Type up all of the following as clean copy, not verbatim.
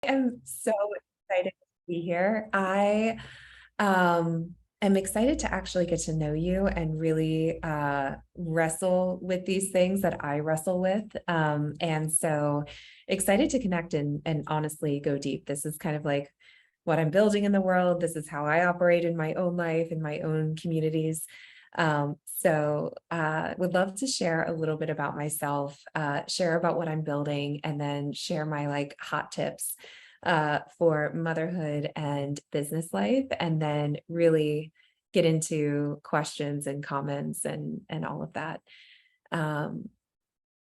am so excited to be here. I am excited to actually get to know you and really wrestle with these things that I wrestle with. And so excited to connect and honestly go deep. This is kind of like what I'm building in the world. This is how I operate in my own life, in my own communities. Would love to share a little bit about myself, share about what I'm building, and then share my like hot tips for motherhood and business life, and then really get into questions and comments and all of that. Um,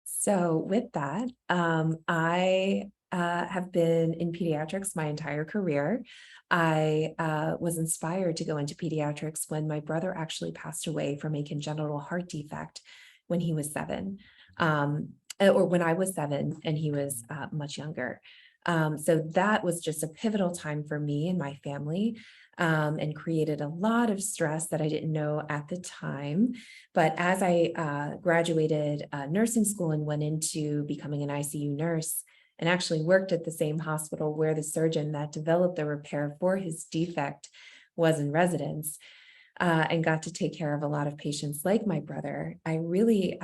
so with that, I have been in pediatrics my entire career. I was inspired to go into pediatrics when my brother actually passed away from a congenital heart defect when he was 7, or when I was 7 and he was much younger. So that was just a pivotal time for me and my family, and created a lot of stress that I didn't know at the time. But as I graduated nursing school and went into becoming an ICU nurse, and actually worked at the same hospital where the surgeon that developed the repair for his defect was in residence, and got to take care of a lot of patients like my brother, I really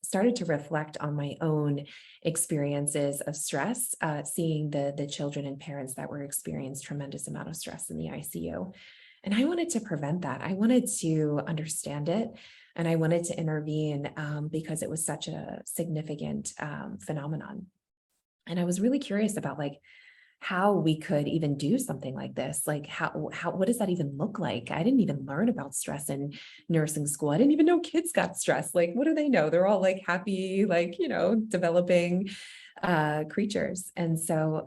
started to reflect on my own experiences of stress, seeing the children and parents that were experiencing tremendous amount of stress in the ICU. And I wanted to prevent that. I wanted to understand it, and I wanted to intervene because it was such a significant phenomenon. And I was really curious about like how we could even do something like this. Like what does that even look like? I didn't even learn about stress in nursing school. I didn't even know kids got stressed. Like, what do they know? They're all like happy, like, developing creatures. And so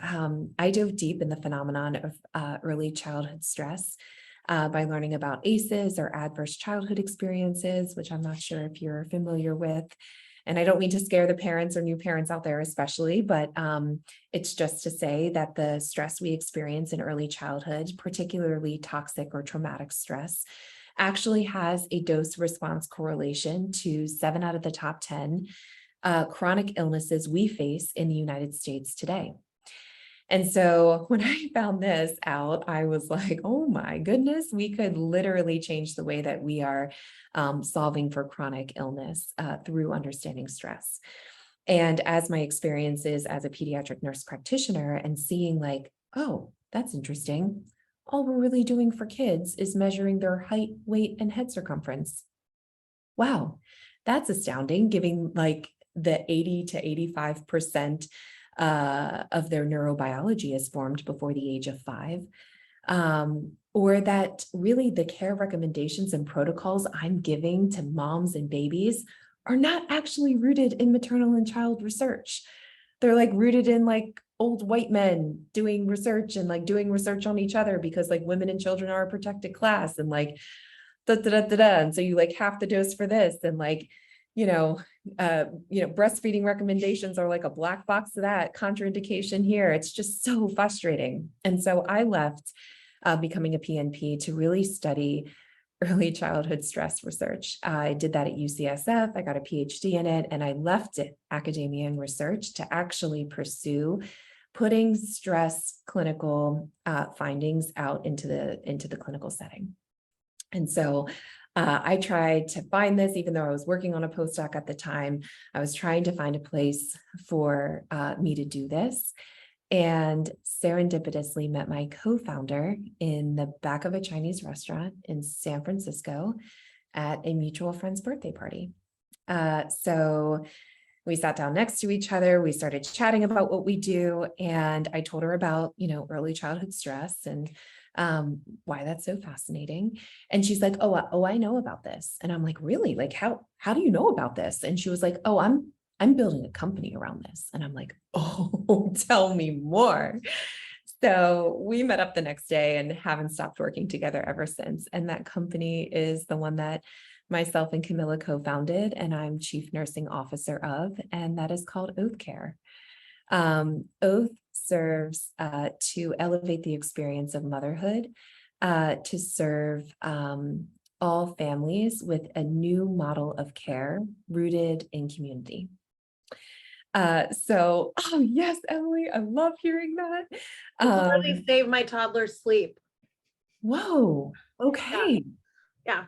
I dove deep in the phenomenon of early childhood stress by learning about ACEs, or adverse childhood experiences, which I'm not sure if you're familiar with. And I don't mean to scare the parents or new parents out there especially, but it's just to say that the stress we experience in early childhood, particularly toxic or traumatic stress, actually has a dose response correlation to 7 out of the top 10 chronic illnesses we face in the United States today. And so when I found this out, I was like, oh my goodness, we could literally change the way that we are solving for chronic illness through understanding stress. And as my experiences as a pediatric nurse practitioner and seeing like, oh, that's interesting. All we're really doing for kids is measuring their height, weight, and head circumference. Wow, that's astounding, giving like the 80 to 85% of their neurobiology is formed before the age of 5. Or that really the care recommendations and protocols I'm giving to moms and babies are not actually rooted in maternal and child research. They're like rooted in like old white men doing research and like doing research on each other because like women and children are a protected class and like da da da da da. And so you like half the dose for this, and like, breastfeeding recommendations are like a black box to that, contraindication here. It's just so frustrating. And so I left becoming a PNP to really study early childhood stress research. I did that at UCSF. I got a PhD in it, and I left it, academia and research, to actually pursue putting stress clinical findings out into the clinical setting. And so I tried to find this, even though I was working on a postdoc at the time. I was trying to find a place for me to do this, and serendipitously met my co-founder in the back of a Chinese restaurant in San Francisco at a mutual friend's birthday party. So we sat down next to each other. We started chatting about what we do, and I told her about, early childhood stress and why that's so fascinating. And she's like, oh, I know about this. And I'm like, really? Like, how do you know about this? And she was like, oh, I'm building a company around this. And I'm like, oh, tell me more. So we met up the next day and haven't stopped working together ever since. And that company is the one that myself and Camilla co-founded, and I'm chief nursing officer of, and that is called Oath Care. Oath serves to elevate the experience of motherhood, to serve all families with a new model of care rooted in community. Oh yes, Emily, I love hearing that. It literally saved my toddler's sleep. Whoa. Yeah. Okay. Yeah.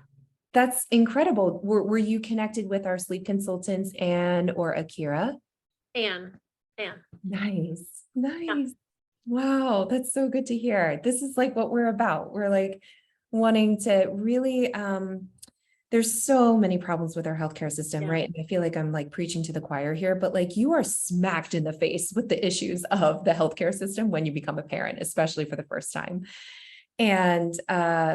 That's incredible. Were you connected with our sleep consultants, Anne or Akira? And Nice. yeah. Nice. Wow, that's so good to hear. This is like what we're about. We're like wanting to really there's so many problems with our healthcare system, Yeah. right? And I feel like I'm like preaching to the choir here, but like you are smacked in the face with the issues of the healthcare system when you become a parent, especially for the first time. And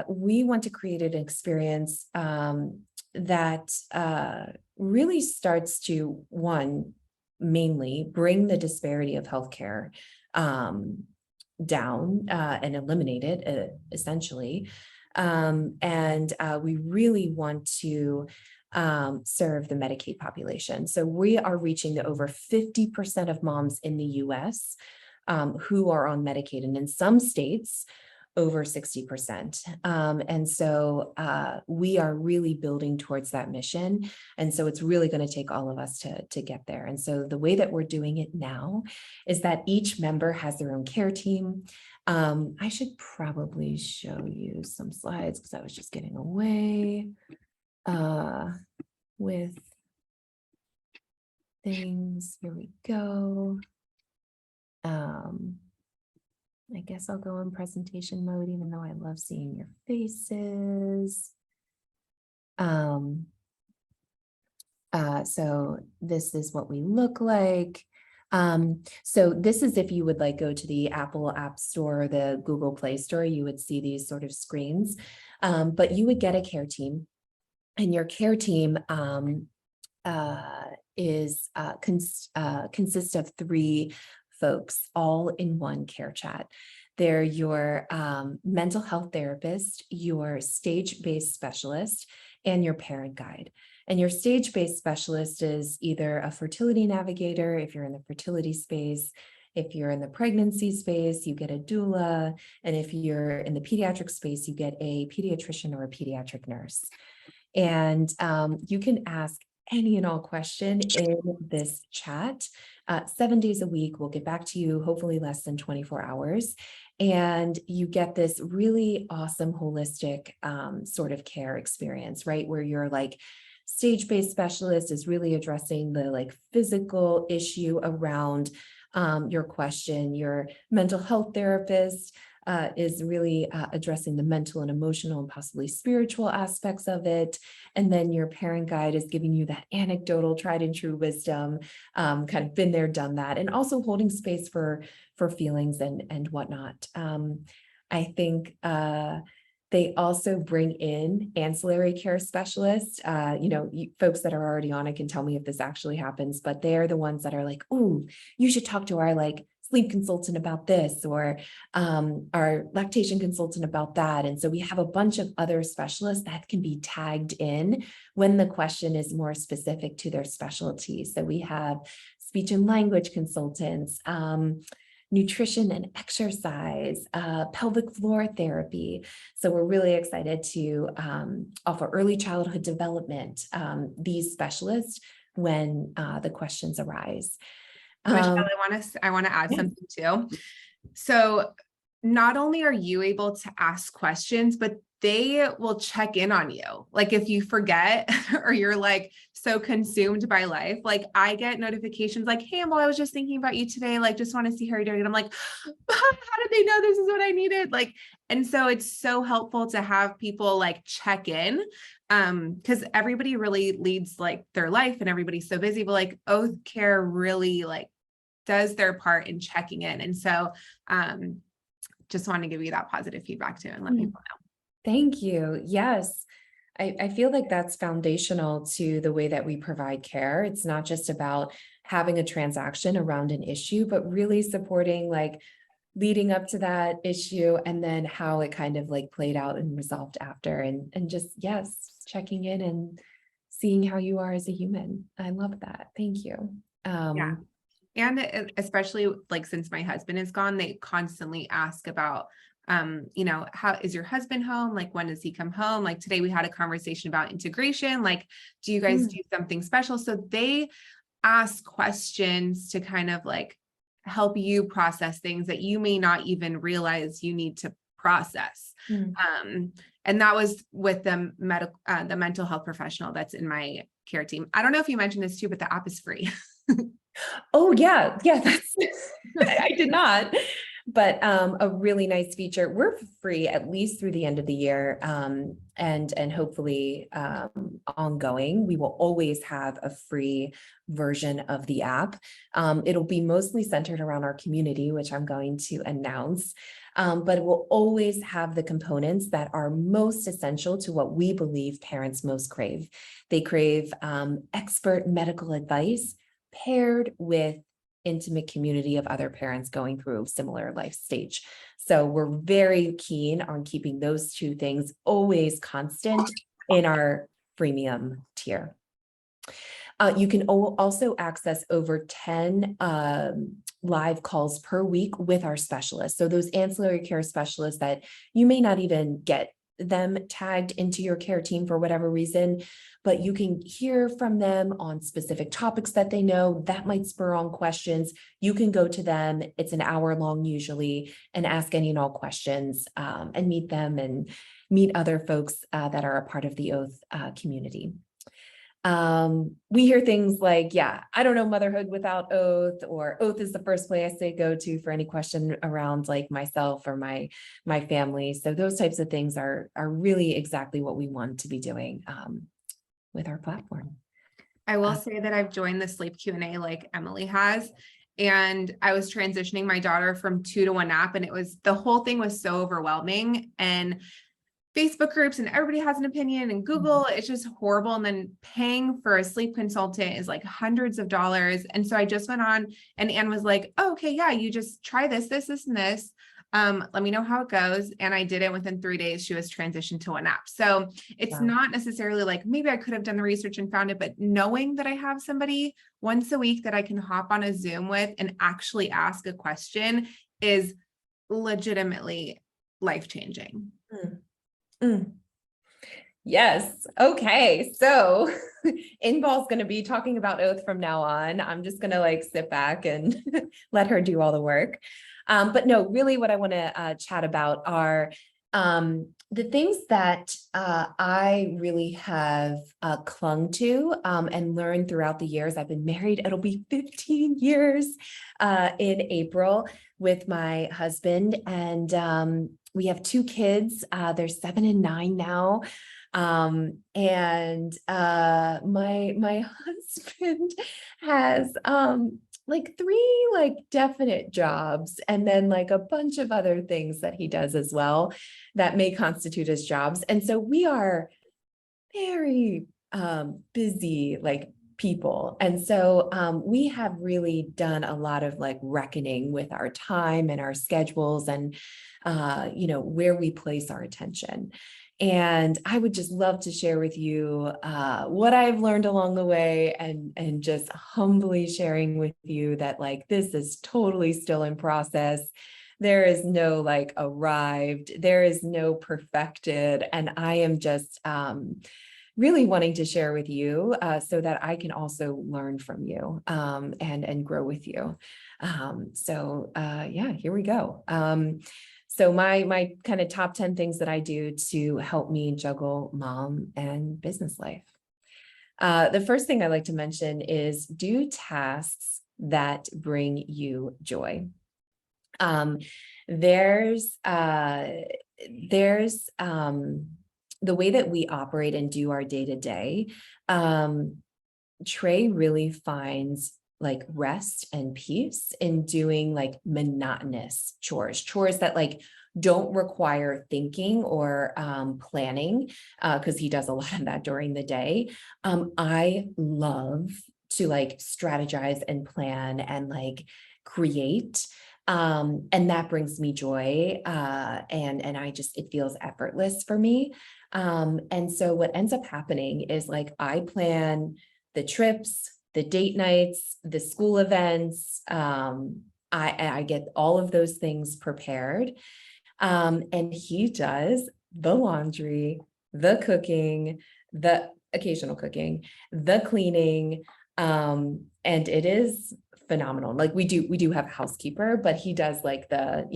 we want to create an experience that really starts to, one, mainly bring the disparity of healthcare down and eliminate it essentially. And we really want to serve the Medicaid population. So we are reaching the over 50% of moms in the US who are on Medicaid, and in some states, over 60%. And so we are really building towards that mission. And so it's really going to take all of us to get there. And so the way that we're doing it now is that each member has their own care team. I should probably show you some slides because I was just getting away with things. Here we go. I guess I'll go in presentation mode, even though I love seeing your faces. So this is what we look like. So this is if you would like go to the Apple App Store or the Google Play Store, you would see these sort of screens. But you would get a care team, and your care team consists of 3 folks all in one care chat. They're your mental health therapist, your stage-based specialist, and your parent guide. And your stage-based specialist is either a fertility navigator, if you're in the fertility space. If you're in the pregnancy space, you get a doula. And if you're in the pediatric space, you get a pediatrician or a pediatric nurse. And you can ask any and all question in this chat 7 days a week. We'll get back to you, hopefully less than 24 hours. And you get this really awesome holistic sort of care experience, right? Where you're like, stage-based specialist is really addressing the like physical issue around your question. Your mental health therapist is really addressing the mental and emotional and possibly spiritual aspects of it. And then your parent guide is giving you that anecdotal, tried and true wisdom, kind of been there, done that, and also holding space for feelings and whatnot. I think they also bring in ancillary care specialists. Folks that are already on it can tell me if this actually happens, but they're the ones that are like, "Ooh, you should talk to our like sleep consultant about this, or our lactation consultant about that." And so we have a bunch of other specialists that can be tagged in when the question is more specific to their specialty. So we have speech and language consultants, nutrition and exercise, pelvic floor therapy. So we're really excited to offer early childhood development, these specialists when the questions arise. Michelle, I want to add yeah. something too. So not only are you able to ask questions, but they will check in on you. Like if you forget or you're like so consumed by life, like I get notifications like, "Hey, Emma, I was just thinking about you today. Like, just want to see how you're doing." And I'm like, how did they know this is what I needed? Like, and so it's so helpful to have people like check in. Because everybody really leads like their life and everybody's so busy, but like Oath Care really like does their part in checking in. And so just want to give you that positive feedback too and let people know. Thank you. Yes. I feel like that's foundational to the way that we provide care. It's not just about having a transaction around an issue, but really supporting like leading up to that issue and then how it kind of like played out and resolved after, and just, yes, checking in and seeing how you are as a human. I love that. Thank you. Yeah. And especially like since my husband is gone, they constantly ask about, how is your husband home? Like, when does he come home? Like today we had a conversation about integration. Like, do you guys do something special? So they ask questions to kind of like help you process things that you may not even realize you need to process. And that was with the mental health professional that's in my care team. I don't know if you mentioned this too, but the app is free. Oh yeah. That's, I did not, but a really nice feature. We're free at least through the end of the year. And hopefully ongoing. We will always have a free version of the app. It'll be mostly centered around our community, which I'm going to announce. But it will always have the components that are most essential to what we believe parents most crave. They crave expert medical advice paired with intimate community of other parents going through a similar life stage. So we're very keen on keeping those two things always constant in our freemium tier. You can also access over 10 live calls per week with our specialists. So those ancillary care specialists that you may not even get them tagged into your care team for whatever reason, but you can hear from them on specific topics that they know that might spur on questions. You can go to them. It's an hour long usually, and ask any and all questions and meet them and meet other folks that are a part of the Oath community. We hear things like, yeah, I don't know motherhood without Oath, or Oath is the first place I go to for any question around like myself or my family. So those types of things are really exactly what we want to be doing with our platform. I will say that I've joined the sleep Q&A like Emily has, and I was transitioning my daughter from 2 to 1 nap, and the whole thing was so overwhelming, and Facebook groups and everybody has an opinion, and Google, it's just horrible. And then paying for a sleep consultant is like hundreds of dollars. And so I just went on, and Anne was like, oh, okay, yeah, you just try this, and this. Let me know how it goes. And I did it. Within 3 days, she was transitioned to an app. So it's not necessarily like, maybe I could have done the research and found it, but knowing that I have somebody once a week that I can hop on a Zoom with and actually ask a question is legitimately life-changing. Yes. Okay. So Inball's going to be talking about Oath from now on. I'm just going to like sit back and let her do all the work. But no, really what I want to chat about are the things that I really have clung to and learned throughout the years. I've been married. It'll be 15 years in April with my husband. And we have 2 kids. They're 7 and 9 now. And my husband has like 3 like definite jobs, and then like a bunch of other things that he does as well that may constitute as jobs. And so we are very busy like people. And so we have really done a lot of like reckoning with our time and our schedules and where we place our attention. And I would just love to share with you what I've learned along the way, and just humbly sharing with you that like this is totally still in process. There is no like arrived, there is no perfected, and I am just really wanting to share with you so that I can also learn from you and grow with you. Yeah, here we go. So my kind of top 10 things that I do to help me juggle mom and business life. The first thing I like to mention is do tasks that bring you joy. There's the way that we operate and do our day-to-day. Trey really finds like rest and peace in doing like monotonous chores that like don't require thinking or planning, because he does a lot of that during the day. I love to like strategize and plan and like create. And that brings me joy. And I just, it feels effortless for me. And so what ends up happening is like, I plan the trips, the date nights, the school events. I get all of those things prepared. And he does the laundry, the cooking, the occasional cooking, the cleaning, And it is phenomenal. Like we do have a housekeeper, but he does like the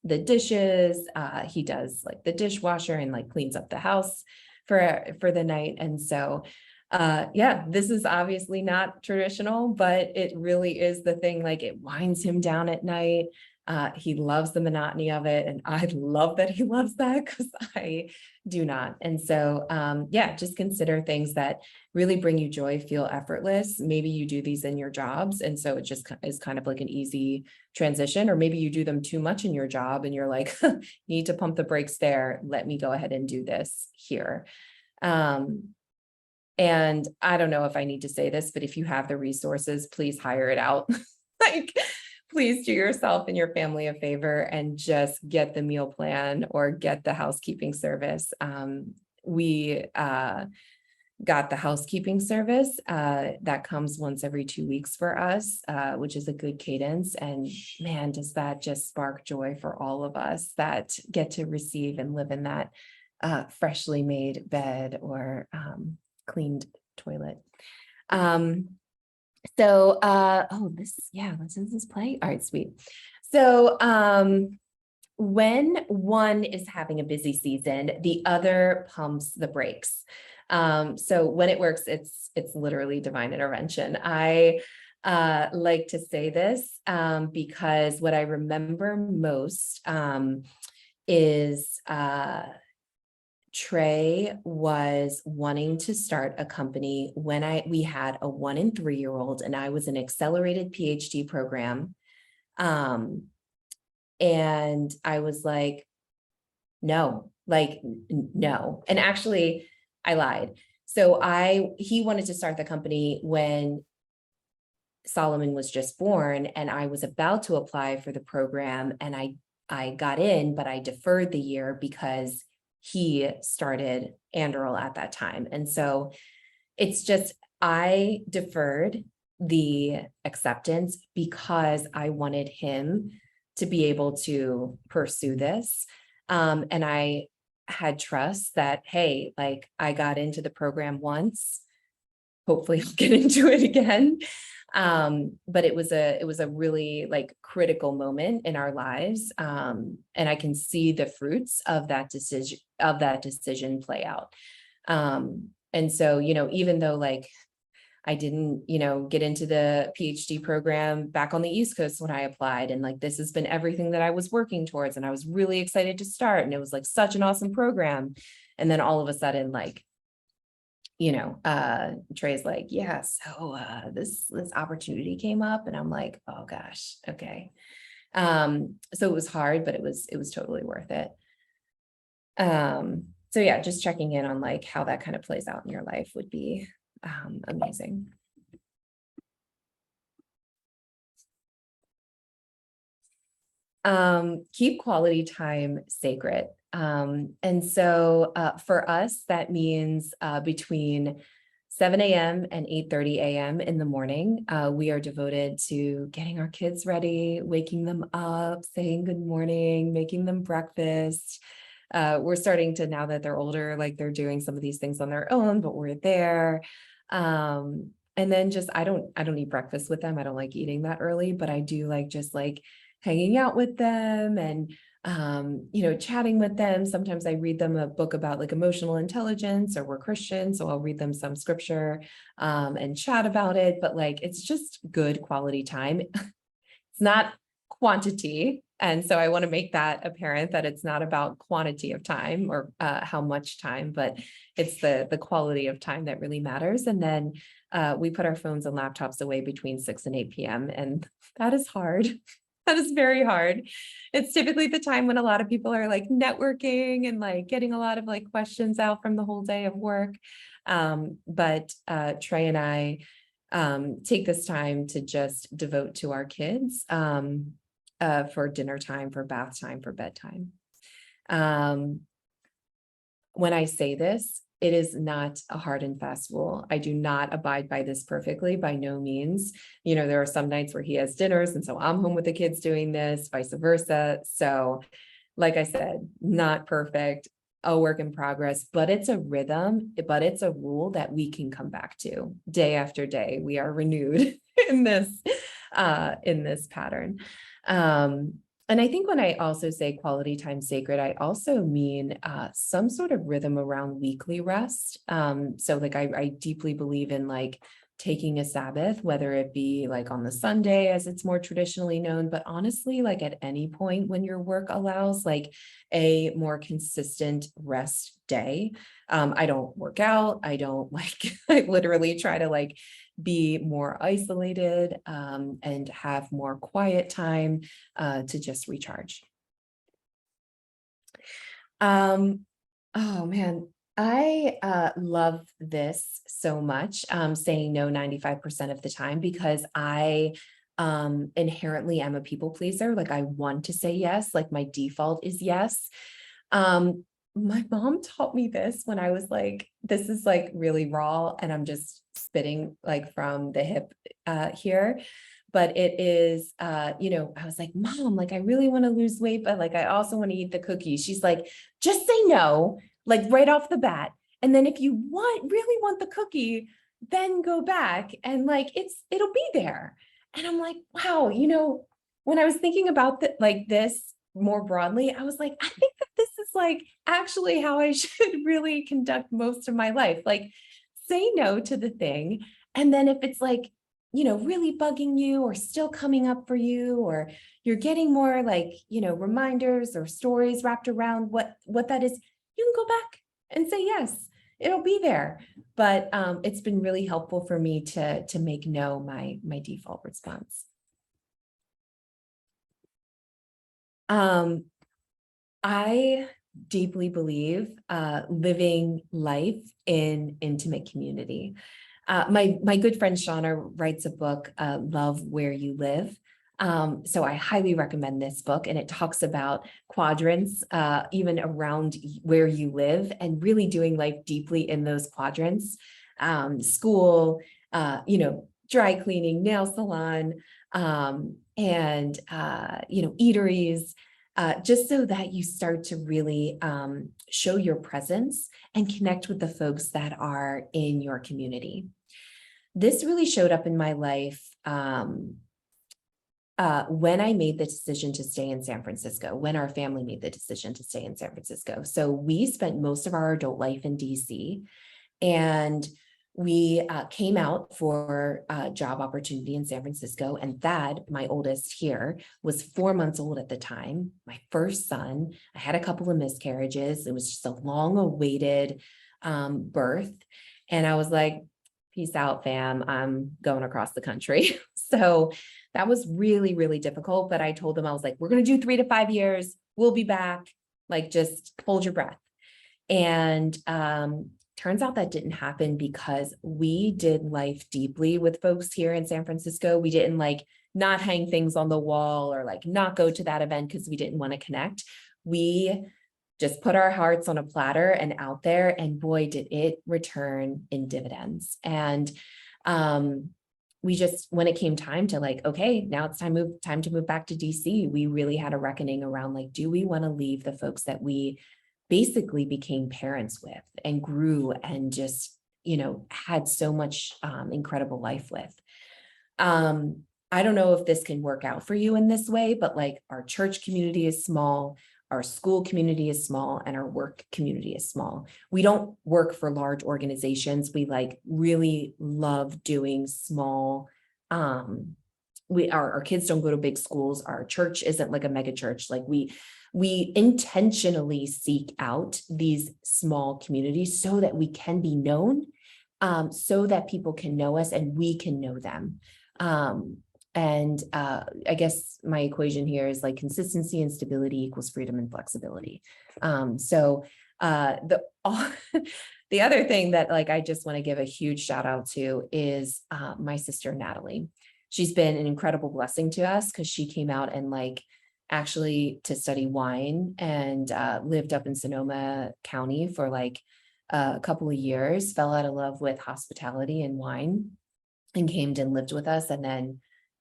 dishes, he does like the dishwasher and like cleans up the house for the night. And so yeah, this is obviously not traditional, but it really is the thing. Like it winds him down at night. He loves the monotony of it. And I love that he loves that, because I do not. And so yeah, just consider things that really bring you joy, feel effortless. Maybe you do these in your jobs. And so it just is kind of like an easy transition, or maybe you do them too much in your job and you're like, need to pump the brakes there. Let me go ahead and do this here. And I don't know if I need to say this, but if you have the resources, please hire it out. Like, please do yourself and your family a favor and just get the meal plan or get the housekeeping service. We got the housekeeping service that comes once every 2 weeks for us, which is a good cadence. And man, does that just spark joy for all of us that get to receive and live in that freshly made bed or cleaned toilet. This is this play. All right, sweet. So when one is having a busy season, the other pumps the brakes. So when it works, it's literally divine intervention. I like to say this because what I remember most is Trey was wanting to start a company when we had a 1 and 3-year-old, and I was an accelerated PhD program. And I was like, no. And actually I lied. So he wanted to start the company when Solomon was just born, and I was about to apply for the program, and I got in, but I deferred the year because he started Anderl at that time. And so it's just, I deferred the acceptance because I wanted him to be able to pursue this. And I had trust that, hey, like I got into the program once, hopefully I'll get into it again. But it was a really like critical moment in our lives. And I can see the fruits of that decision play out. And so, even though like I didn't, get into the PhD program back on the East Coast when I applied, and like this has been everything that I was working towards, and I was really excited to start, and it was like such an awesome program. And then all of a sudden, like, Trey's like, yeah, so this opportunity came up, and I'm like, oh gosh, okay. So it was hard, but it was totally worth it. So yeah, just checking in on like how that kind of plays out in your life would be amazing. Keep quality time sacred. And so for us, that means between 7 a.m. and 8:30 a.m. in the morning, we are devoted to getting our kids ready, waking them up, saying good morning, making them breakfast. We're starting to, now that they're older, like they're doing some of these things on their own, but we're there. And then just, I don't eat breakfast with them. I don't like eating that early, but I do like just like hanging out with them and chatting with them. Sometimes I read them a book about like emotional intelligence, or we're Christian, so I'll read them some scripture and chat about it. But like, it's just good quality time. It's not quantity. And so I want to make that apparent, that it's not about quantity of time or how much time, but it's the quality of time that really matters. And then we put our phones and laptops away between 6 and 8 p.m. And that is hard. That is very hard. It's typically the time when a lot of people are like networking and like getting a lot of like questions out from the whole day of work. But Trey and I take this time to just devote to our kids for dinner time, for bath time, for bedtime. When I say this, it is not a hard and fast rule. I do not abide by this perfectly, by no means. There are some nights where he has dinners, and so I'm home with the kids doing this, vice versa. So like I said, not perfect. a work in progress, but it's a rhythm, but it's a rule that we can come back to day after day. We are renewed in this pattern. And I think when I also say quality time sacred, I also mean some sort of rhythm around weekly rest. So like I deeply believe in like taking a Sabbath, whether it be like on the Sunday as it's more traditionally known, but honestly, like at any point when your work allows, like a more consistent rest day. I don't work out. I don't like, I literally try to like be more isolated and have more quiet time to just recharge. Oh man, I love this so much, saying no 95% of the time, because I inherently am a people pleaser. Like I want to say yes, like my default is yes. My mom taught me this when I was like, this is like really raw and I'm just spitting like from the hip here. But it is, I was like, Mom, like I really want to lose weight, but like I also want to eat the cookies. She's like, just say no, like right off the bat. And then if you really want the cookie, then go back and like it'll be there. And I'm like, wow, when I was thinking about like this more broadly, I was like, I think that this is like actually how I should really conduct most of my life. Like say no to the thing. And then if it's like, really bugging you or still coming up for you, or you're getting more like, reminders or stories wrapped around what that is, you can go back and say yes, it'll be there. But it's been really helpful for me to make no my default response. I deeply believe living life in intimate community. My good friend Shauna writes a book, Love Where You Live. So I highly recommend this book, and it talks about quadrants, even around where you live, and really doing life deeply in those quadrants. School, dry cleaning, nail salon, and eateries. Just so that you start to really show your presence and connect with the folks that are in your community. This really showed up in my life when I made the decision to stay in San Francisco, when our family made the decision to stay in San Francisco. So we spent most of our adult life in DC, and we came out for a job opportunity in San Francisco. And Thad, my oldest here, was 4 months old at the time, my first son. I had a couple of miscarriages. It was just a long awaited birth. And I was like, peace out, fam. I'm going across the country. So that was really, really difficult. But I told them, I was like, we're going to do 3 to 5 years. We'll be back. Like, just hold your breath. And turns out that didn't happen because we did life deeply with folks here in San Francisco. We didn't like not hang things on the wall or like not go to that event because we didn't want to connect. We just put our hearts on a platter and out there, and boy, did it return in dividends. And we just, when it came time to like, okay, now it's time to move back to DC, we really had a reckoning around like, do we want to leave the folks that we basically became parents with and grew and just, had so much incredible life with. I don't know if this can work out for you in this way, but like our church community is small, our school community is small, and our work community is small. We don't work for large organizations. We like really love doing small, our kids don't go to big schools. Our church isn't like a mega church. Like we intentionally seek out these small communities so that we can be known, so that people can know us and we can know them. I guess my equation here is like consistency and stability equals freedom and flexibility. The other thing that like I just want to give a huge shout out to is my sister Natalie. She's been an incredible blessing to us because she came out and like actually to study wine and lived up in Sonoma County for like a couple of years, fell out of love with hospitality and wine, and came and lived with us, and then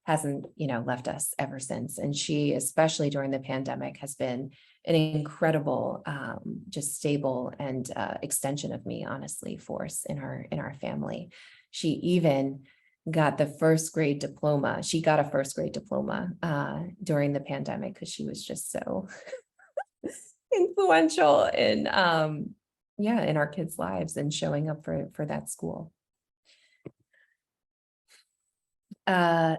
hasn't, left us ever since. And she, especially during the pandemic, has been an incredible, just stable and extension of me, honestly, force in our family. She even got the first grade diploma. She got a first grade diploma during the pandemic because she was just so influential in in our kids' lives and showing up for that school.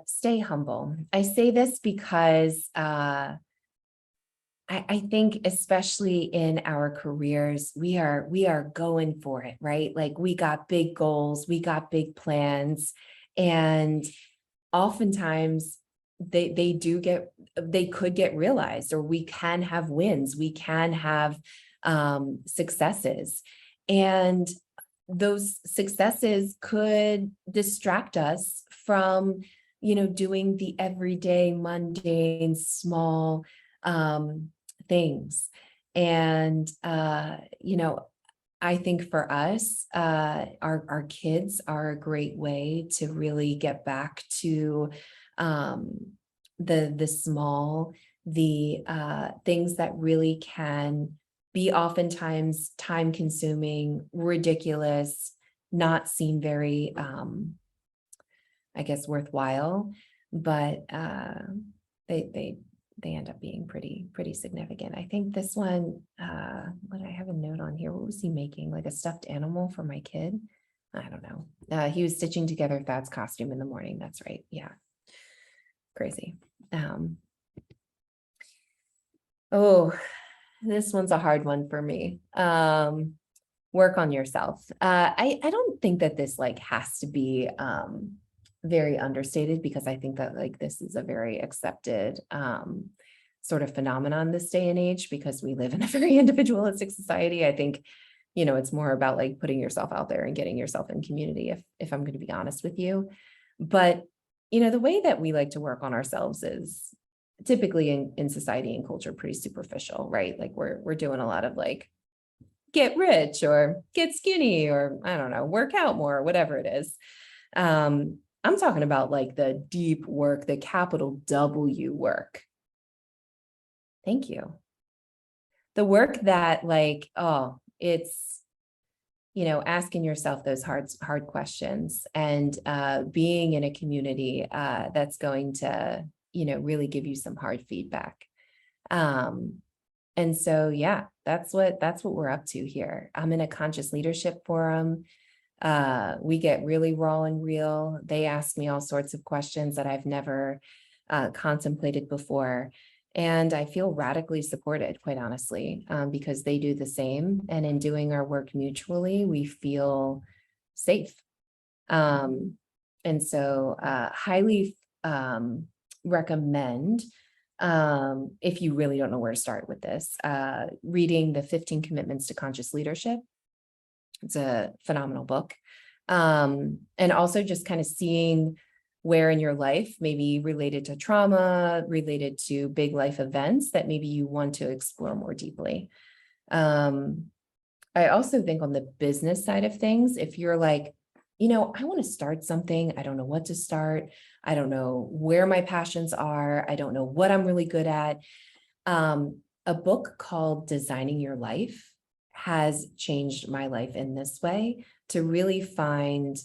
Stay humble. I say this because I think especially in our careers, we are going for it, right? Like we got big goals, we got big plans, and oftentimes they could get realized, or we can have wins, we can have successes, and those successes could distract us from doing the everyday mundane small things. And I think for us, our kids are a great way to really get back to the small, the things that really can be oftentimes time consuming, ridiculous, not seem very, I guess, worthwhile, but they end up being pretty significant. I think this one, what I have a note on here, what was he making? Like a stuffed animal for my kid? I don't know. He was stitching together Thad's costume in the morning. That's right. Yeah. Crazy. Oh, this one's a hard one for me. Work on yourself. I don't think that this like has to be very understated, because I think that like this is a very accepted sort of phenomenon this day and age, because we live in a very individualistic society. I think, it's more about like putting yourself out there and getting yourself in community, if I'm going to be honest with you. But, the way that we like to work on ourselves is typically in society and culture pretty superficial, right? Like we're doing a lot of like get rich or get skinny, or I don't know, work out more, or whatever it is. I'm talking about like the deep work, the capital W work. Thank you. The work that like, it's, asking yourself those hard questions, and being in a community that's going to, really give you some hard feedback. And so, yeah, that's what we're up to here. I'm in a conscious leadership forum. We get really raw and real. They ask me all sorts of questions that I've never contemplated before. And I feel radically supported, quite honestly, because they do the same. And in doing our work mutually, we feel safe. And so highly recommend, if you really don't know where to start with this, reading the 15 Commitments to Conscious Leadership. It's a phenomenal book. And also just kind of seeing where in your life, maybe related to trauma, related to big life events, that maybe you want to explore more deeply. I also think on the business side of things, if you're like, I want to start something, I don't know what to start, I don't know where my passions are, I don't know what I'm really good at. A book called Designing Your Life has changed my life in this way, to really find,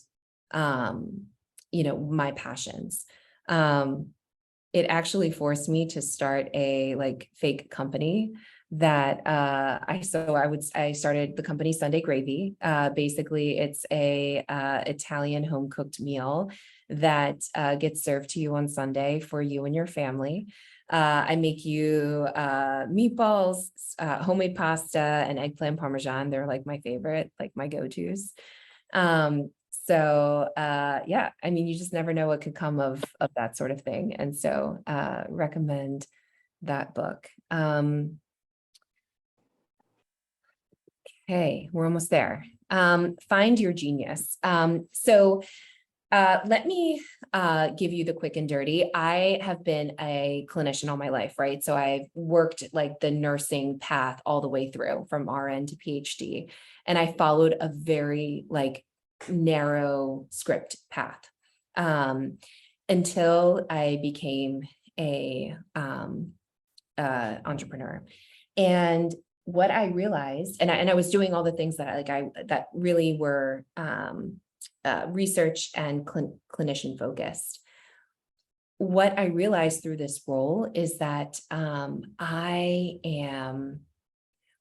my passions. It actually forced me to start a like fake company that I started the company Sunday Gravy. Basically, it's a Italian home cooked meal that gets served to you on Sunday for you and your family. I make you meatballs, homemade pasta, and eggplant parmesan. They're like my favorite, like my go-tos. So yeah, I mean, you just never know what could come of that sort of thing. And so recommend that book. Okay, we're almost there. Find your genius. So let me give you the quick and dirty. I have been a clinician all my life, right? So I've worked like the nursing path all the way through from RN to PhD. And I followed a very like narrow script path. until I became a entrepreneur. And what I realized, and I was doing all the things that that really were research and clinician focused. What I realized through this role is that I am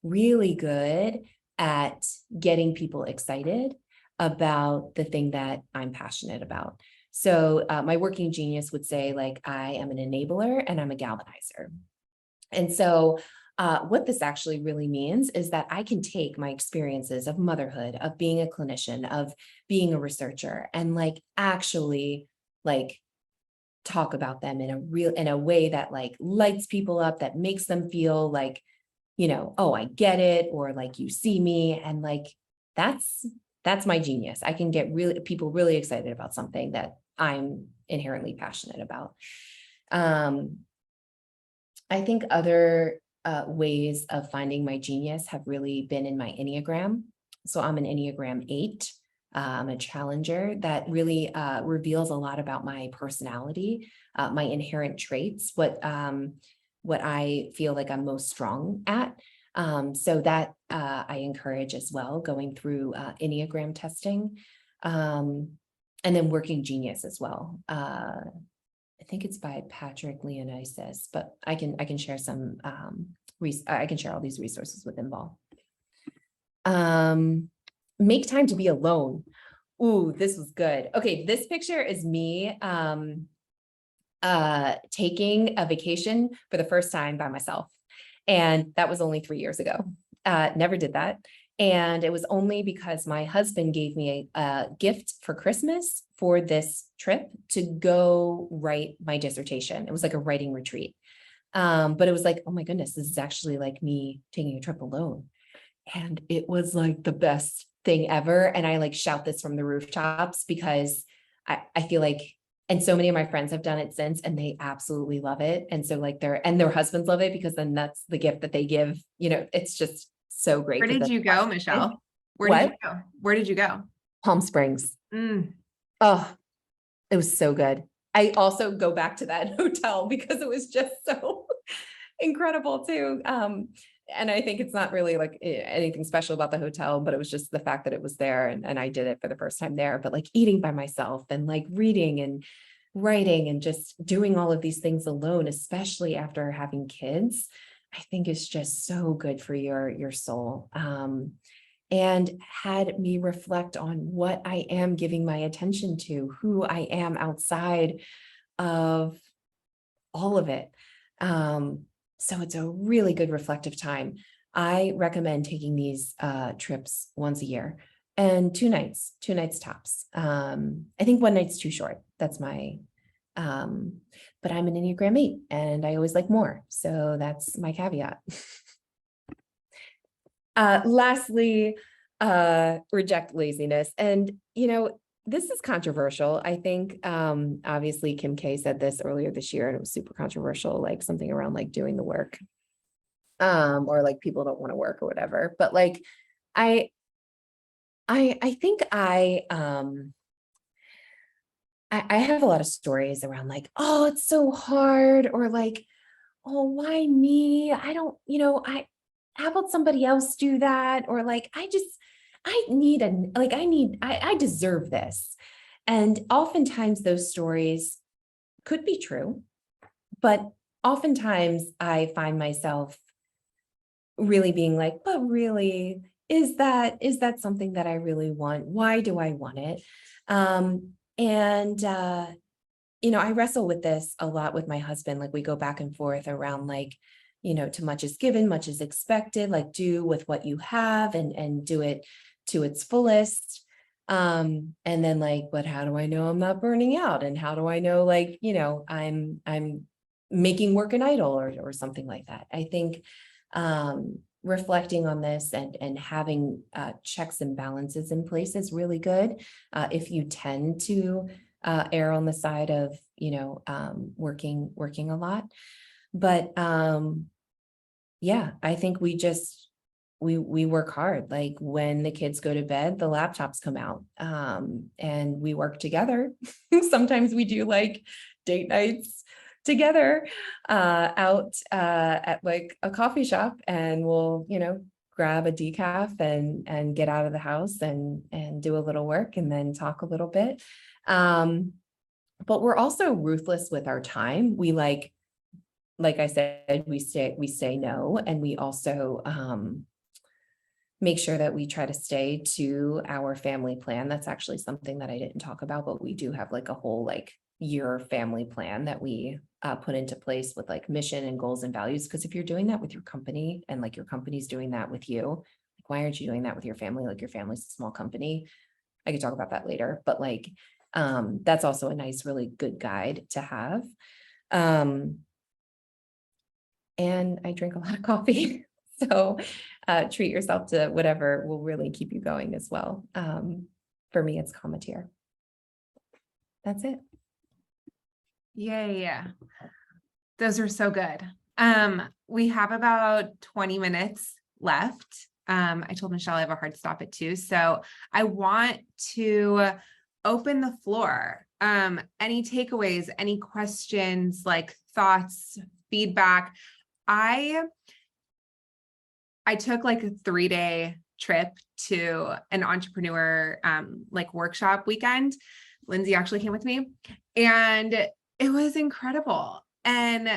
really good at getting people excited about the thing that I'm passionate about. So my working genius would say, like, I am an enabler and I'm a galvanizer. And so what this actually really means is that I can take my experiences of motherhood, of being a clinician, of being a researcher, and like actually like talk about them in a way that like lights people up, that makes them feel like, oh, I get it, or like you see me, and like that's my genius. I can get people really excited about something that I'm inherently passionate about. I think other ways of finding my genius have really been in my Enneagram. So I'm an Enneagram 8. I'm a challenger. That really reveals a lot about my personality, my inherent traits, what I feel like I'm most strong at. So that I encourage as well, going through Enneagram testing, and then working genius as well. I think it's by Patrick Leonisis, but I can share some I can share all these resources with Involve. Make time to be alone. Ooh, this was good. Okay, this picture is me taking a vacation for the first time by myself. And that was only 3 years ago. Never did that. And it was only because my husband gave me a gift for Christmas for this trip to go write my dissertation. It was like a writing retreat. But it was like, oh my goodness, this is actually like me taking a trip alone. And it was like the best thing ever. And I like shout this from the rooftops because I feel like, and so many of my friends have done it since, and they absolutely love it. And so like their husbands love it, because then that's the gift that they give, it's just so great. Where did you go, Michelle? Where did you go? Where did you go? Palm Springs. Mm. Oh, it was so good. I also go back to that hotel because it was just so incredible too. And I think it's not really like anything special about the hotel, but it was just the fact that it was there, and I did it for the first time there. But like eating by myself and like reading and writing and just doing all of these things alone, especially after having kids, I think is just so good for your soul. And had me reflect on what I am giving my attention to, who I am outside of all of it. So it's a really good reflective time. I recommend taking these trips once a year, and 2 nights tops. I think 1 night's too short. That's my, but I'm an Enneagram 8 and I always like more. So that's my caveat. Lastly, reject laziness. And, this is controversial. I think, obviously Kim K said this earlier this year and it was super controversial, like something around like doing the work, or like people don't want to work or whatever. But like, I think I have a lot of stories around like, oh, it's so hard, or like, oh, why me? I don't, how about somebody else do that? Or like, I deserve this. And oftentimes those stories could be true, but oftentimes I find myself really being like, but really, is that something that I really want? Why do I want it? I wrestle with this a lot with my husband. Like we go back and forth around like, too much is given, much is expected, like do with what you have and do it to its fullest. And then like, but how do I know I'm not burning out? And how do I know, like, I'm making work an idol or something like that. I think reflecting on this and having checks and balances in place is really good. If you tend to err on the side of, working a lot. But yeah, I think we we work hard. Like when the kids go to bed, the laptops come out, and we work together. Sometimes we do like date nights together, out, at like a coffee shop, and we'll, grab a decaf and get out of the house and do a little work and then talk a little bit. But we're also ruthless with our time. We like I said, we say no, and we also, make sure that we try to stay to our family plan. That's actually something that I didn't talk about, but we do have like a whole year family plan that we put into place with like mission and goals and values. Because if you're doing that with your company and like your company's doing that with you, like why aren't you doing that with your family? Like your family's a small company. I could talk about that later, but that's also a nice, really good guide to have. And I drink a lot of coffee. So treat yourself to whatever will really keep you going as well. For me, it's Cometeer. That's it. Yeah. Those are so good. We have about 20 minutes left. I told Michelle I have a hard stop at 2. So I want to open the floor. Any takeaways, any questions, like thoughts, feedback? I took like a 3-day trip to an entrepreneur workshop weekend. Lindsay actually came with me, and it was incredible. And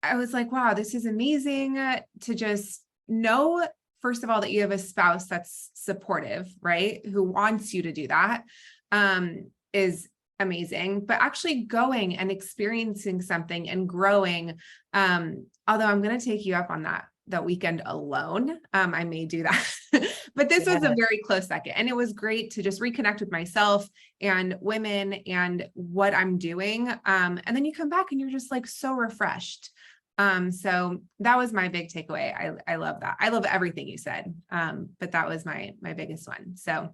I was like, wow, this is amazing to just know, first of all, that you have a spouse that's supportive, right? Who wants you to do that, is amazing. But actually going and experiencing something and growing, although I'm going to take you up on that weekend alone. I may do that, but this was a very close second. And it was great to just reconnect with myself and women and what I'm doing. And then you come back and you're just like so refreshed. So that was my big takeaway. I love that. I love everything you said. But that was my biggest one. So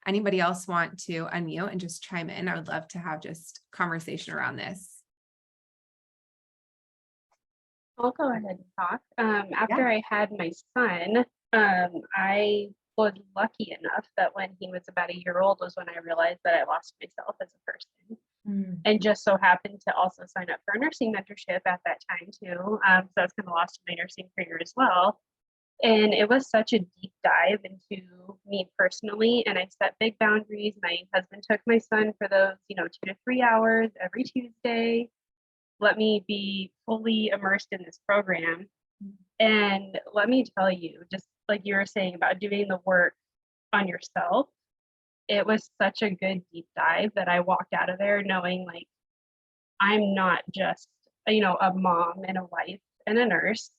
anybody else want to unmute and just chime in? I would love to have just conversation around this. I'll go ahead and talk. After I had my son, I was lucky enough that when he was about a year old was when I realized that I lost myself as a person, and just so happened to also sign up for a nursing mentorship at that time too. So I was kind of lost in my nursing career as well. And it was such a deep dive into me personally. And I set big boundaries. My husband took my son for those, 2 to 3 hours every Tuesday. Let me be fully immersed in this program. And let me tell you, just like you were saying about doing the work on yourself, it was such a good deep dive that I walked out of there knowing like I'm not just, a mom and a wife and a nurse.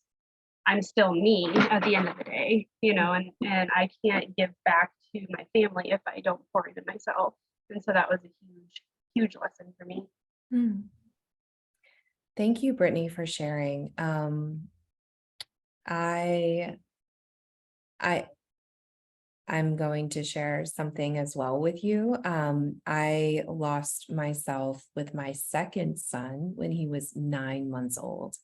I'm still me at the end of the day, and I can't give back to my family if I don't pour into myself. And so that was a huge, huge lesson for me. Thank you, Brittany, for sharing. I'm going to share something as well with you. I lost myself with my second son when he was 9 months old.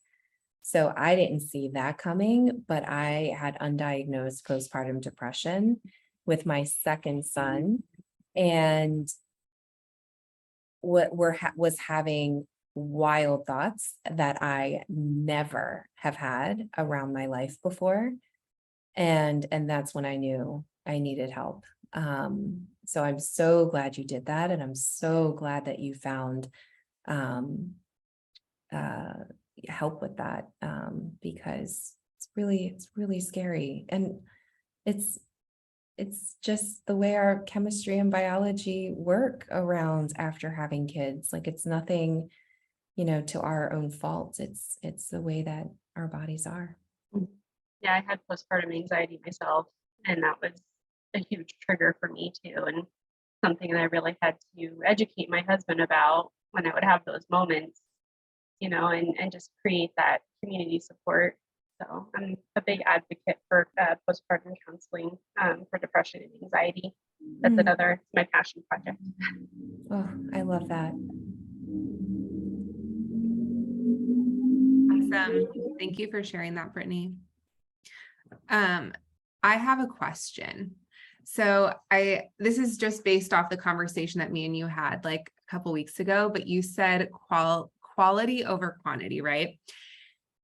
So I didn't see that coming, but I had undiagnosed postpartum depression with my second son, and was having wild thoughts that I never have had around my life before. And that's when I knew I needed help. So I'm so glad you did that. And I'm so glad that you found help with that, because it's really scary. And it's just the way our chemistry and biology work around after having kids. Like it's nothing, to our own fault. It's the way that our bodies are. Yeah, I had postpartum anxiety myself, and that was a huge trigger for me too, and something that I really had to educate my husband about when I would have those moments, and just create that community support. So I'm a big advocate for postpartum counseling for depression and anxiety. That's my passion project. Oh, I love that. Awesome. Thank you for sharing that, Brittany. I have a question. So this is just based off the conversation that me and you had like a couple weeks ago, but you said quality over quantity, right?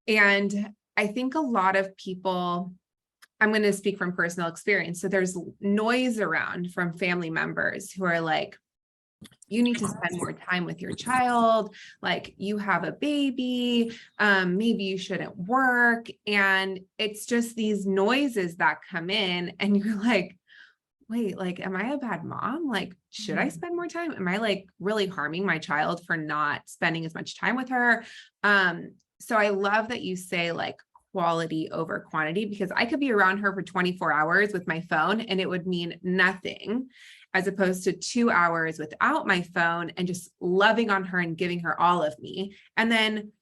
And I think a lot of people, I'm going to speak from personal experience. So there's noise around from family members who are like, you need to spend more time with your child, like you have a baby, maybe you shouldn't work. And it's just these noises that come in and you're like, wait, like, am I a bad mom? Like, should I spend more time? Am I like really harming my child for not spending as much time with her? So I love that you say like quality over quantity, because I could be around her for 24 hours with my phone and it would mean nothing, as opposed to 2 hours without my phone and just loving on her and giving her all of me. And then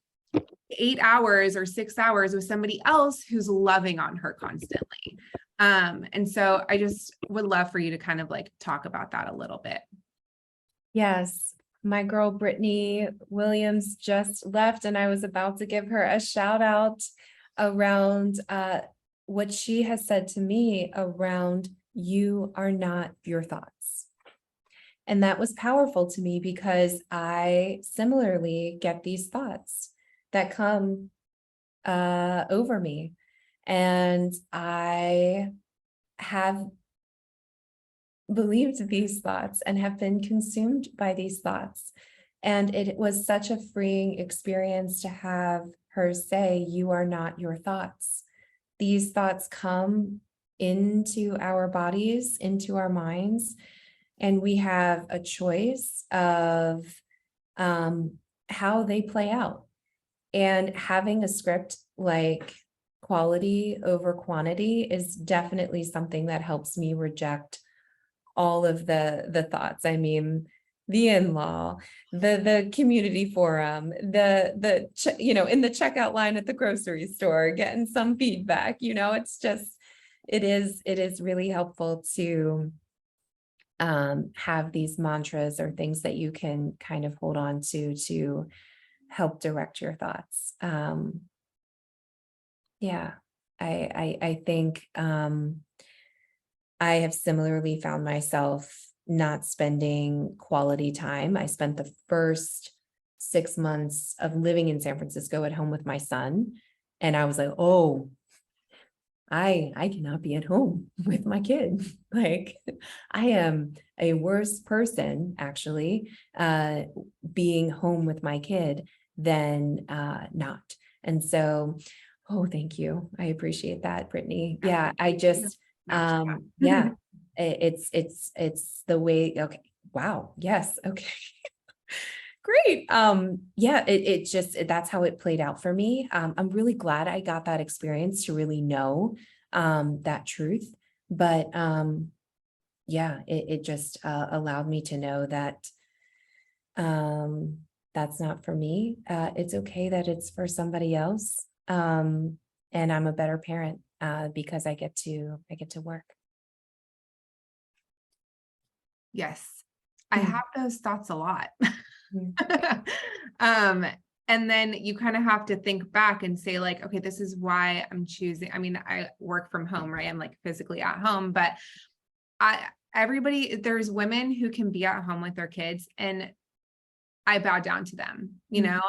8 hours or 6 hours with somebody else who's loving on her constantly. And so I just would love for you to kind of like talk about that a little bit. Yes, my girl Brittany Williams just left, and I was about to give her a shout out around what she has said to me around you are not your thoughts. And that was powerful to me because I similarly get these thoughts that come over me. And I have believed these thoughts and have been consumed by these thoughts. And it was such a freeing experience to have her say, you are not your thoughts. These thoughts come into our bodies, into our minds, and we have a choice of how they play out. And having a script like quality over quantity is definitely something that helps me reject all of the thoughts. I mean, the in-law, the community forum, the in the checkout line at the grocery store, getting some feedback, it's just, it is really helpful to have these mantras or things that you can kind of hold on to help direct your thoughts. I think I have similarly found myself not spending quality time. I spent the first 6 months of living in San Francisco at home with my son, and I was like, oh, I cannot be at home with my kid. Like, I am a worse person actually being home with my kid than not. And so, oh, thank you. I appreciate that, Brittany. Yeah, I just yeah, it's the way. Okay, wow, yes, okay. Great. Yeah, it just, that's how it played out for me. I'm really glad I got that experience to really know that truth. But yeah, it just allowed me to know that that's not for me. It's okay that it's for somebody else. And I'm a better parent because I get to work. Yes, I have those thoughts a lot. And then you kind of have to think back and say like, okay, this is why I'm choosing. I mean, I work from home, right? I'm like physically at home, but there's women who can be at home with their kids and I bow down to them, Yes.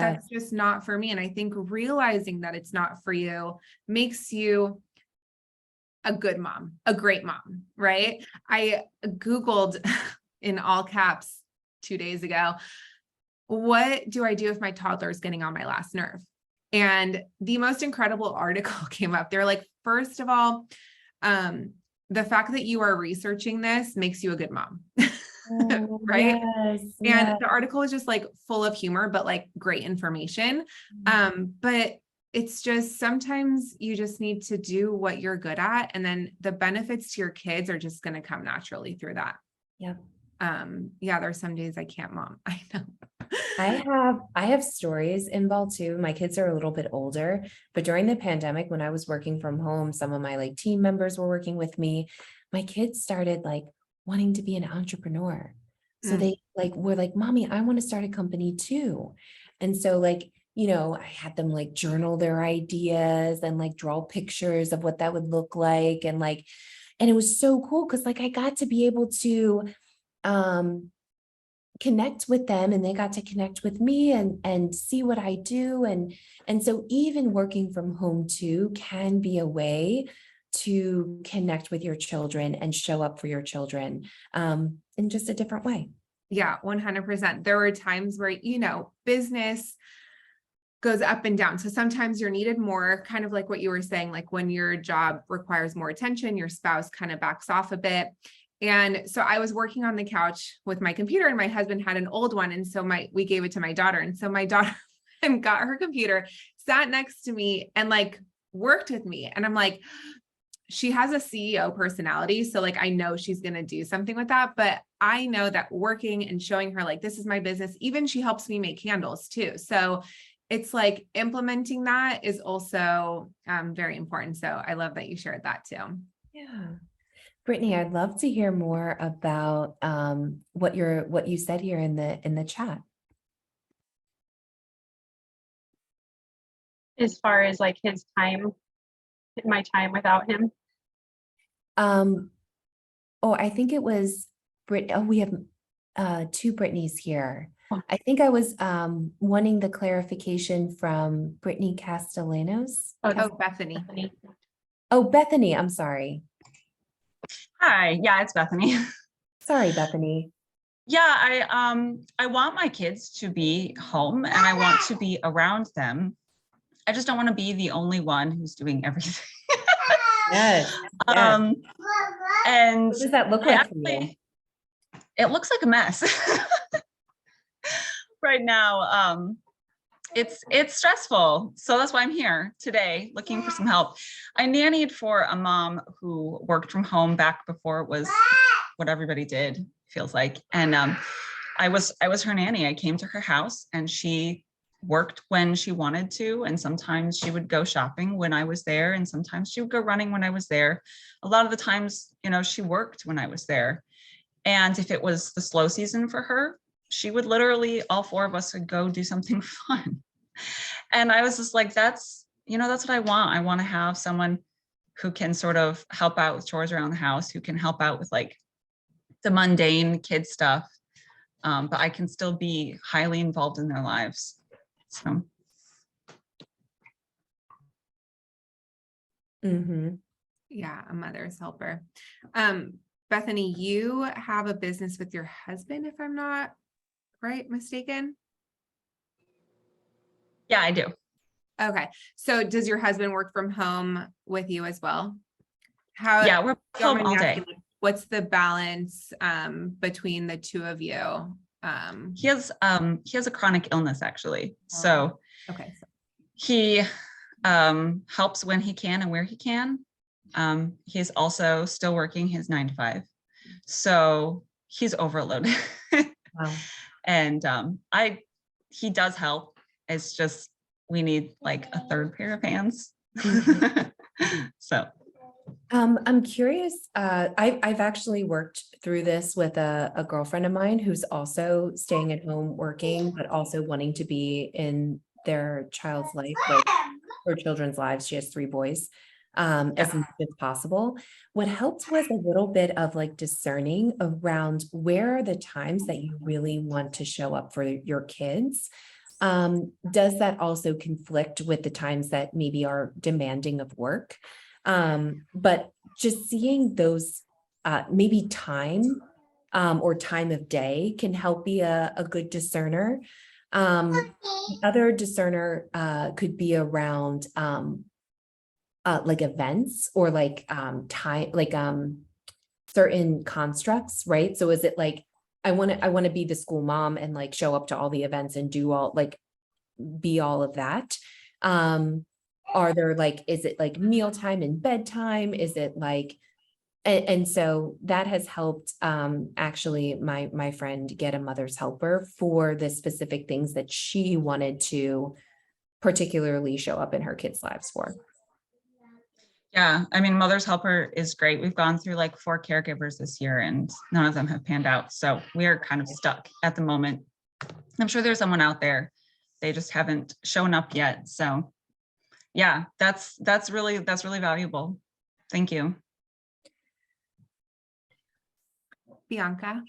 That's just not for me. And I think realizing that it's not for you makes you a good mom, a great mom, right? I Googled in all caps 2 days ago, what do I do if my toddler is getting on my last nerve? And the most incredible article came up. They're like, first of all, the fact that you are researching this makes you a good mom. Oh, right? Yes, And yes. the article is just like full of humor, but like great information. But it's just, sometimes you just need to do what you're good at. And then the benefits to your kids are just going to come naturally through that. Yeah. Yeah, there's some days I can't mom. I know. I have stories in Ball too. My kids are a little bit older, but during the pandemic, when I was working from home, some of my like team members were working with me. My kids started like wanting to be an entrepreneur. So they like were like, Mommy, I want to start a company too. And so like, I had them like journal their ideas and like draw pictures of what that would look like. And it was so cool because like I got to be able to connect with them, and they got to connect with me and see what I do. And so even working from home too can be a way to connect with your children and show up for your children in just a different way. Yeah, 100%. There were times where, business goes up and down. So sometimes you're needed more, kind of like what you were saying, like when your job requires more attention, your spouse kind of backs off a bit. And so I was working on the couch with my computer, and my husband had an old one. And so we gave it to my daughter. And so my daughter and got her computer, sat next to me and like worked with me. And I'm like, she has a CEO personality. So like, I know she's going to do something with that, but I know that working and showing her like, this is my business. Even she helps me make candles too. So it's like implementing that is also very important. So I love that you shared that too. Yeah. Brittany, I'd love to hear more about what you said here in the chat. As far as like his time, my time without him. I think it was we have two Brittany's here. Oh. I think I was wanting the clarification from Brittany Castellanos. Oh, Bethany. Oh, Bethany, I'm sorry. Hi, yeah, it's Bethany. Sorry, Bethany. Yeah, I want my kids to be home and I want to be around them. I just don't want to be the only one who's doing everything. Yes. And What does that look like for you? It looks like a mess right now. It's stressful. So that's why I'm here today looking for some help. I nannied for a mom who worked from home back before it was what everybody did, feels like. And I was her nanny. I came to her house and she worked when she wanted to. And sometimes she would go shopping when I was there. And sometimes she would go running when I was there. A lot of the times, she worked when I was there. And if it was the slow season for her, she would literally, all four of us would go do something fun. And I was just like, that's what I want. I want to have someone who can sort of help out with chores around the house, who can help out with like the mundane kid stuff. But I can still be highly involved in their lives. So. Mm-hmm. Yeah, a mother's helper. Bethany, you have a business with your husband, if I'm not mistaken? Yeah, I do. Okay. So does your husband work from home with you as well? Yeah, we're home all day. What's the balance between the two of you? He has a chronic illness actually. So okay. He helps when he can and where he can. He's also still working his 9 to 5. So he's overloaded. Wow. And he does help. It's just we need like a third pair of hands. So I'm curious. I've actually worked through this with a girlfriend of mine who's also staying at home working, but also wanting to be in their child's life, like her children's lives. She has 3 boys, as much as possible. What helped was a little bit of like discerning around where are the times that you really want to show up for your kids. Does that also conflict with the times that maybe are demanding of work? But just seeing those maybe time or time of day can help be a good discerner. The other discerner could be around like events or like time, like certain constructs, right? So is it like I want to be the school mom and like show up to all the events and do all like be all of that. Are there like, is it like mealtime and bedtime? Is it like, and so that has helped actually my friend get a mother's helper for the specific things that she wanted to particularly show up in her kids' lives for. yeah, I mean, mother's helper is great. We've gone through like 4 caregivers this year and none of them have panned out. So we are kind of stuck at the moment. I'm sure there's someone out there They just haven't shown up yet. So yeah, that's really valuable. Thank you. Bianca.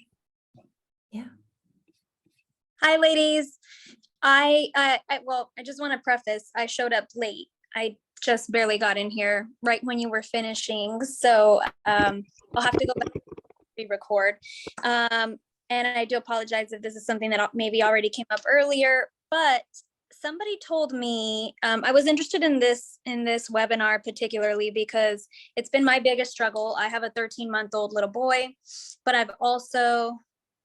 Hi, ladies. Well, I just want to preface, I showed up late. I just barely got in here right when you were finishing. So I'll have to go back and re-record. And I do apologize if this is something that maybe already came up earlier, but somebody told me, I was interested in this webinar particularly because it's been my biggest struggle. I have a 13-month-old little boy, but I've also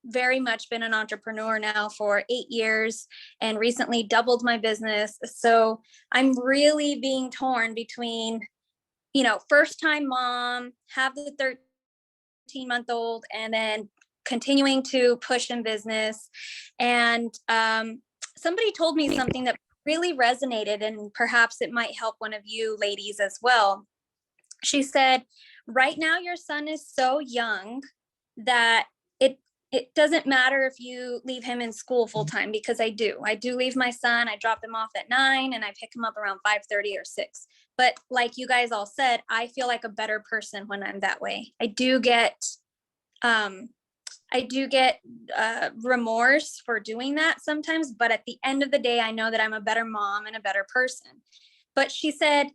very much been an entrepreneur now for 8 years and recently doubled my business. So I'm really being torn between, first time mom, have the 13-month-old, and then continuing to push in business. And somebody told me something that really resonated, and perhaps it might help one of you ladies as well. She said, right now your son is so young that it doesn't matter if you leave him in school full time, because I do leave my son. I drop him off at 9 and I pick him up around 5:30 or 6. But like you guys all said, I feel like a better person when I'm that way. I do get remorse for doing that sometimes, but at the end of the day, I know that I'm a better mom and a better person. But she said,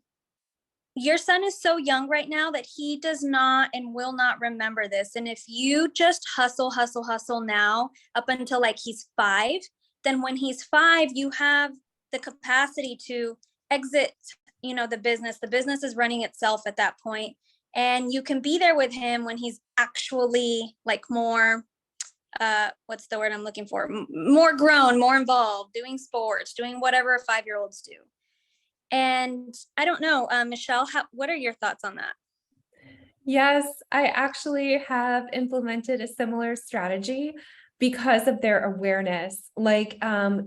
your son is so young right now that he does not and will not remember this. And if you just hustle now up until like he's 5, then when he's 5, you have the capacity to exit, the business is running itself at that point. And you can be there with him when he's actually like more, what's the word I'm looking for? More grown, more involved, doing sports, doing whatever 5-year-olds do. And I don't know, Michelle, what are your thoughts on that? Yes, I actually have implemented a similar strategy because of their awareness. Like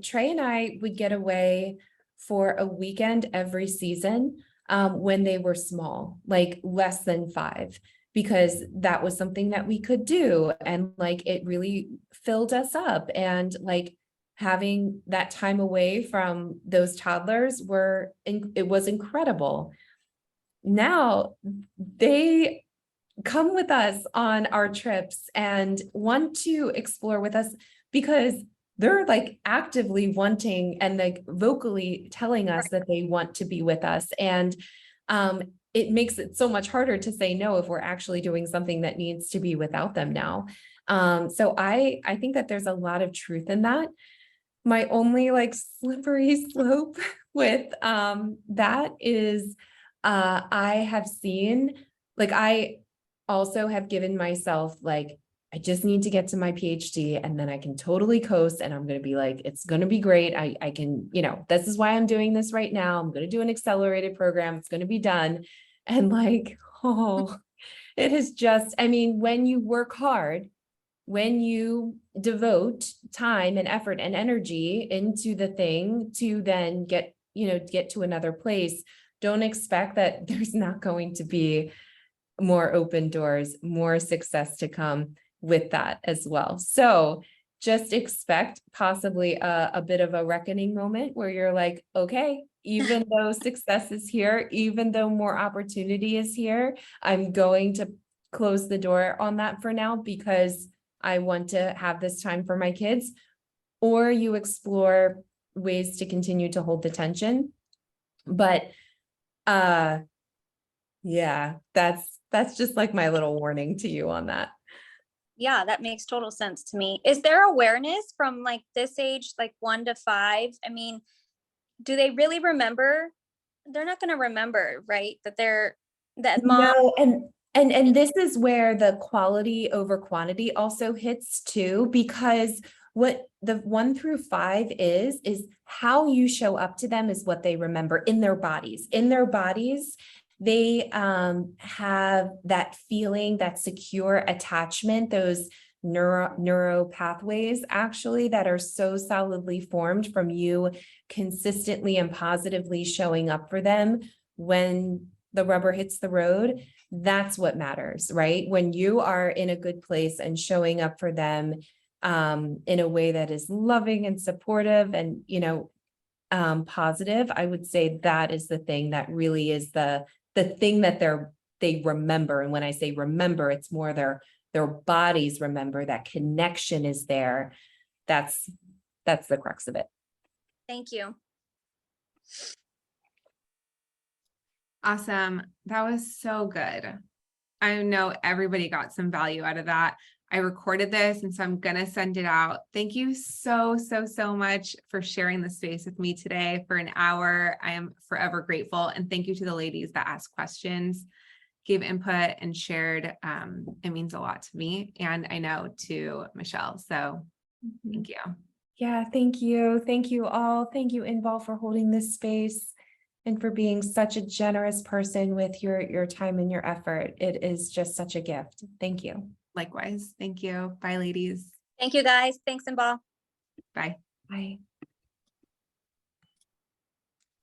Trey and I would get away for a weekend every season when they were small, like less than 5, because that was something that we could do. And like it really filled us up. And like having that time away from those toddlers it was incredible. Now they come with us on our trips and want to explore with us because they're like actively wanting and like vocally telling us that they want to be with us. And it makes it so much harder to say no if we're actually doing something that needs to be without them now. So I think that there's a lot of truth in that. My only like slippery slope with that is I have seen, like I also have given myself like, I just need to get to my PhD and then I can totally coast and I'm going to be like, it's going to be great. I can, this is why I'm doing this right now. I'm going to do an accelerated program. It's going to be done. And like, it is just, when you work hard, when you devote time and effort and energy into the thing to then get to another place, don't expect that there's not going to be more open doors, more success to come with that as well. So just expect possibly a bit of a reckoning moment where you're like, okay, even though success is here, even though more opportunity is here, I'm going to close the door on that for now because I want to have this time for my kids. Or you explore ways to continue to hold the tension. But yeah, that's just like my little warning to you on that. Yeah, that makes total sense to me. Is there awareness from like this age, like 1 to 5? Do they really remember? They're not going to remember, right? That mom. No, and this is where the quality over quantity also hits too, because what the 1 through 5 is how you show up to them is what they remember in their bodies. They have that feeling, that secure attachment, those neuro pathways actually that are so solidly formed from you consistently and positively showing up for them when the rubber hits the road. That's what matters, right? When you are in a good place and showing up for them in a way that is loving and supportive and, positive, I would say that is the thing that really is the thing that they remember. And when I say remember, it's more their bodies remember, that connection is there. That's the crux of it. Thank you. Awesome. That was so good. I know everybody got some value out of that. I recorded this, and so I'm going to send it out. Thank you so much for sharing the space with me today for an hour. I am forever grateful. And thank you to the ladies that asked questions, gave input, and shared. It means a lot to me, and I know to Michelle. So thank you. Yeah, thank you. Thank you all. Thank you, Inbal, for holding this space and for being such a generous person with your time and your effort. It is just such a gift. Thank you. Likewise. Thank you. Bye, ladies. Thank you, guys. Thanks, and ball. Bye. Bye.